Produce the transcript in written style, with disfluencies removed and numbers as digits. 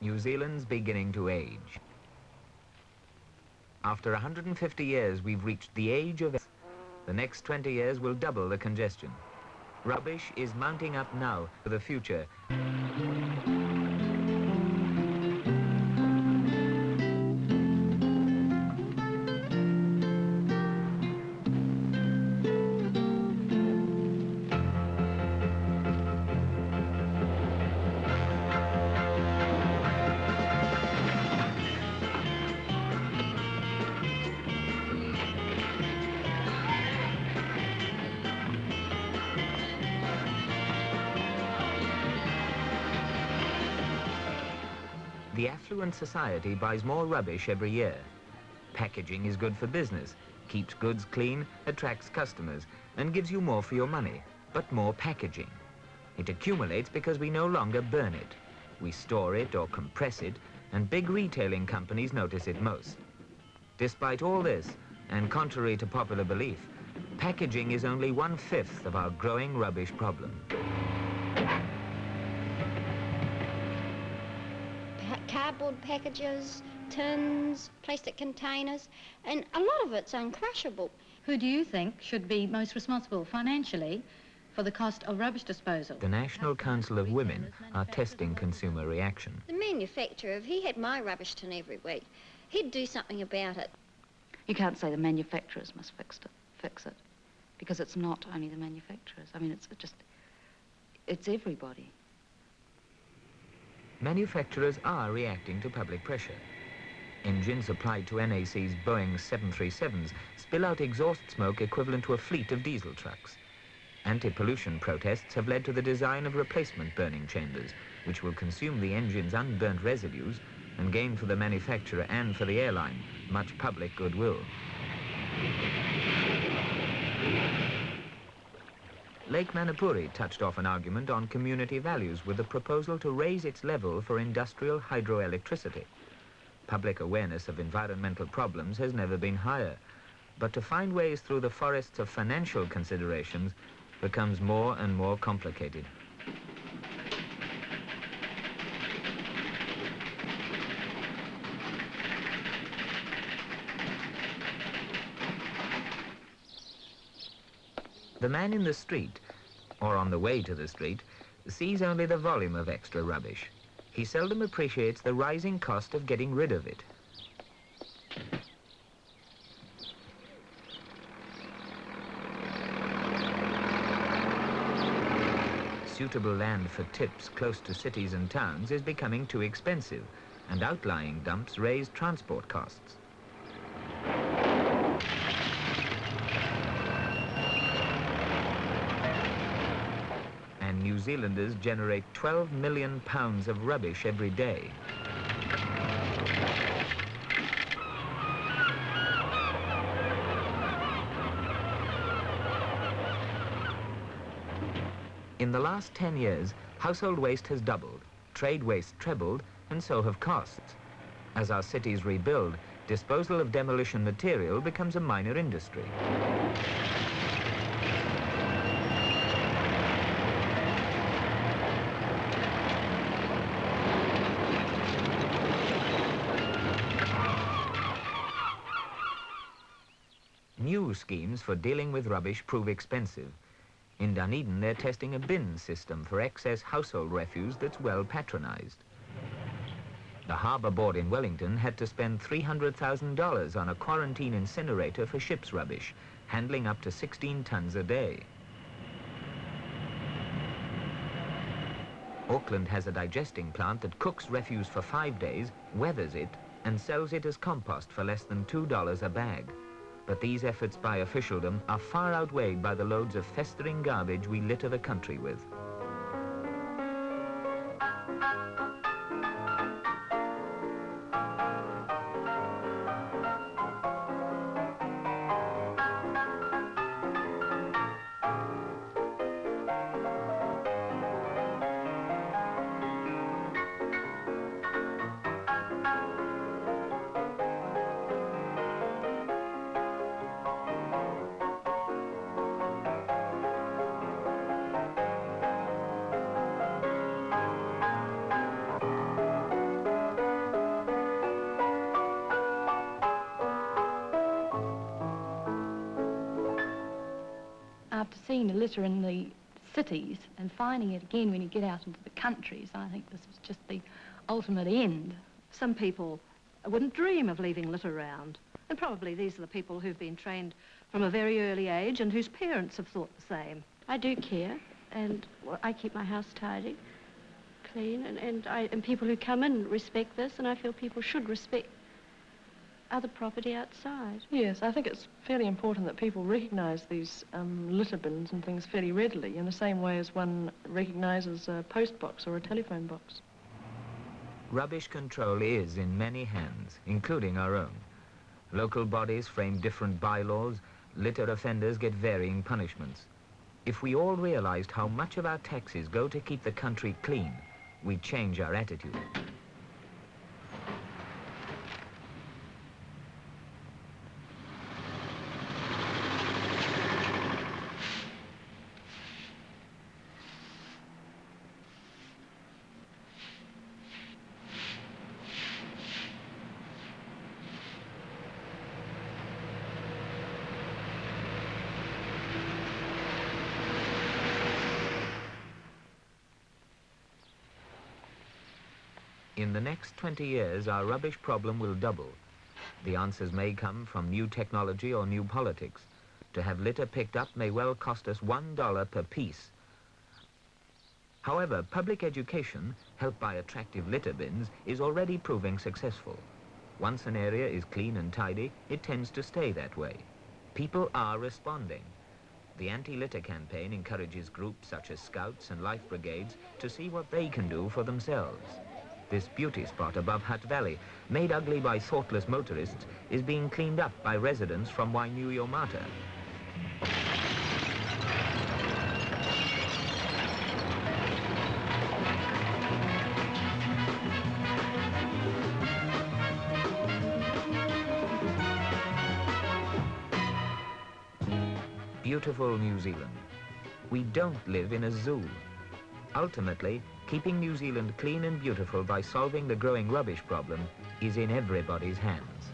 New Zealand's beginning to age. After 150 years, we've reached the age of... The next 20 years will double the congestion. Rubbish is mounting up now for the future. The affluent society buys more rubbish every year. Packaging is good for business, keeps goods clean, attracts customers, and gives you more for your money, but more packaging. It accumulates because we no longer burn it. We store it or compress it, and big retailing companies notice it most. Despite all this, and contrary to popular belief, packaging is only 1/5 of our growing rubbish problem. Cardboard packages, tins, plastic containers, and a lot of it's uncrushable. Who do you think should be most responsible financially for the cost of rubbish disposal? The National Council of Women are testing consumer reaction. The manufacturer, if he had my rubbish tin every week, he'd do something about it. You can't say the manufacturers must fix it, because it's not only the manufacturers. I mean, it's everybody. Manufacturers are reacting to public pressure. Engines supplied to NAC's Boeing 737s spill out exhaust smoke equivalent to a fleet of diesel trucks. Anti-pollution protests have led to the design of replacement burning chambers, which will consume the engine's unburnt residues and gain for the manufacturer and for the airline much public goodwill. Lake Manipuri touched off an argument on community values with a proposal to raise its level for industrial hydroelectricity. Public awareness of environmental problems has never been higher, but to find ways through the forests of financial considerations becomes more and more complicated. The man in the street, or on the way to the street, sees only the volume of extra rubbish. He seldom appreciates the rising cost of getting rid of it. Suitable land for tips close to cities and towns is becoming too expensive, and outlying dumps raise transport costs. New Zealanders generate 12 million pounds of rubbish every day. In the last 10 years, household waste has doubled, trade waste trebled, and so have costs. As our cities rebuild, disposal of demolition material becomes a minor industry. New schemes for dealing with rubbish prove expensive. In Dunedin, they're testing a bin system for excess household refuse that's well patronised. The Harbour Board in Wellington had to spend $300,000 on a quarantine incinerator for ship's rubbish, handling up to 16 tonnes a day. Auckland has a digesting plant that cooks refuse for 5 days, weathers it, and sells it as compost for less than $2 a bag. But these efforts by officialdom are far outweighed by the loads of festering garbage we litter the country with. seeing the litter in the cities and finding it again when you get out into the countries, I think this is just the ultimate end. Some people wouldn't dream of leaving litter around. And probably these are the people who've been trained from a very early age and whose parents have thought the same. I do care, and I keep my house tidy, clean, and people who come in respect this, and I feel people should respect other property outside. Yes, I think it's fairly important that people recognise these litter bins and things fairly readily, in the same way as one recognises a post box or a telephone box. Rubbish control is in many hands, including our own. Local bodies frame different bylaws, litter offenders get varying punishments. If we all realised how much of our taxes go to keep the country clean, we'd change our attitude. In the next 20 years, our rubbish problem will double. The answers may come from new technology or new politics. To have litter picked up may well cost us $1 per piece. However, public education, helped by attractive litter bins, is already proving successful. Once an area is clean and tidy, it tends to stay that way. People are responding. The anti-litter campaign encourages groups such as Scouts and Life Brigades to see what they can do for themselves. This beauty spot above Hutt Valley, made ugly by thoughtless motorists, is being cleaned up by residents from Wainuyo Mata. Beautiful New Zealand. We don't live in a zoo. Ultimately, keeping New Zealand clean and beautiful by solving the growing rubbish problem is in everybody's hands.